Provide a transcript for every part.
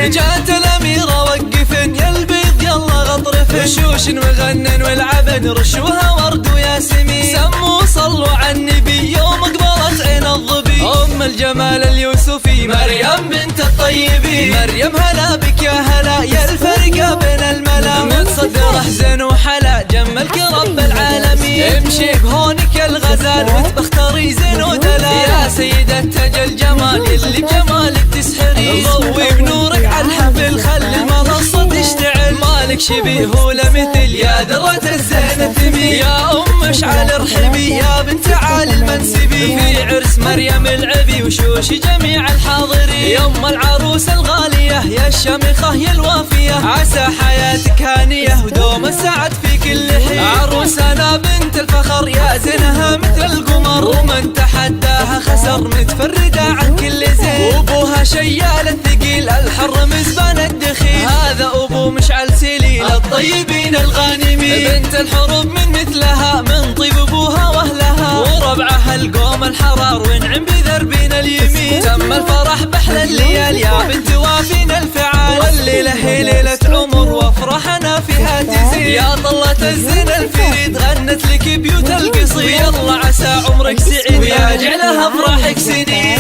جات الأميرة وقفن يا البيض يلا غطرفن، وشوش وغنن والعبن رشوها ورد وياسمين، سموا صلوا على النبي يوم قبلت عين الظبي، أم الجمال اليوسفي مريم بنت الطيبين. مريم هلا بك يا هلا يا الفرقة بين الملا، من صدر احزن وحلا جملك رب العالمين، امشي بهونك يا الغزال وتبختري زين ودلال، يا سيدة تاج الجمال يلي بجمالك تسحري، ضوي بنورك على الحفل خلي المنصة تشتعل، مالك شبيه ولا مثل يا درة الزين الثمين، يا أم اشعل ارحبي يا بنت عالي المنسبي، في عرس مريم العبي وشوش جميع الحاضرين، يا أم العروس الغالية يا الشامخة يا الوافية، عسى حياتك هانية ودوم السعد في كل حين، عروسنا بنت الفخر يا زينها مثل القمر، ومن تحداها خسر متفردة عن كل زين، وابوها شيال الثقيل الحر مزبان الدخيل، هذا ابو مشعل سليل الطيبين الغانمين، بنت الحروب من مثلها من طيب ابوها واهلها، وربعها القوم الحرار وانعم بذربين اليمين، تم الفرح بحلى الليال يا بنت وافين الفعال، والليلة هي ليلة عمر وافرحنا فيها تزيد، يا طلة الزين الفريد غنت لك بيوت القصيد، يلا عسى عمرك سعيد ويا جعلها افراحك سنين.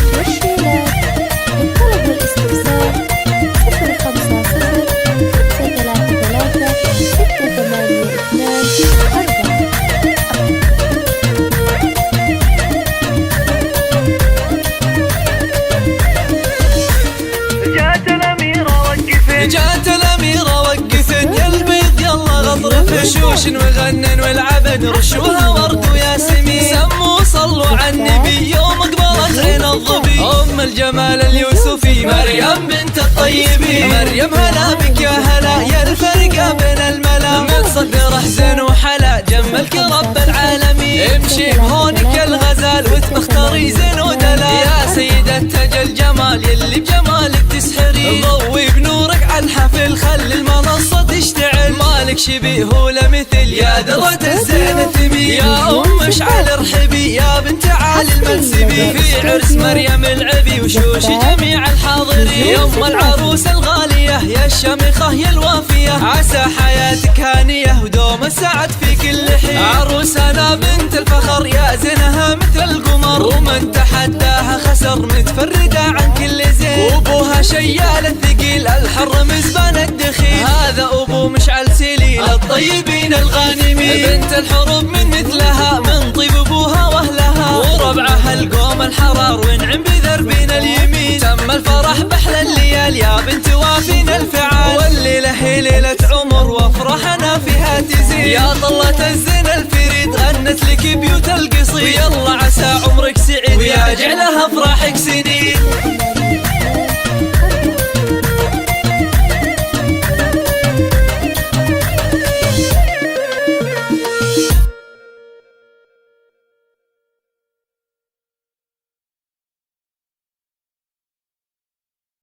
الطلب والاستفسار 054 جات الأميرة وقفن يا البيض يلا غطرفن، شوش وغنن والعبن رشوها ورد وياسمين، سموا صلوا على النبي يوم قبلت عين الظبي، أم الجمال اليوسفي مريم بنت الطيبين. مريم هلا بك يا هلا يا الفرقة بين الملا، من صدر احزن وحلا جملك رب العالمين، امشي بهونك يا الغزال وتبختري زين ودلال، يا سيدة تاج الجمال يلي بجمالك تسحري، ضوي بنورك على الحفل خلي المنصة تشتعل، مالك شبيه ولا مثل يا درة الزين الثمين، يا أم اشعل ارحبي يا بنت عالي المنسبي، في عرس مريم العبي وشوش جميع الحاضرين، يا أم العروس الغالية يا الشامخة يا الوافية، عسى حياتك هانية ودوم السعد في كل حين، عروسنا بنت الفخر يا زينها مثل القمر، ومن تحداها خسر متفردة عن كل زين، وابوها شيال الثقيل الحر مزبان الدخيل، هذا ابو مشعل سليل الطيبين الغانمين، بنت الحروب من مثلها من طيب ابوها واهلها، وربعها القوم الحرار وانعم بذربين اليمين، تم الفرح بحلى الليال يا بنت وافين الفعال، والليلة هي ليلة عمر وافرحنا فيها تزيد، يا طلة الزين الفريد غنت لك بيوت القصيد، يلا عسى عمرك سعيد ويا جعلها افراحك سنين.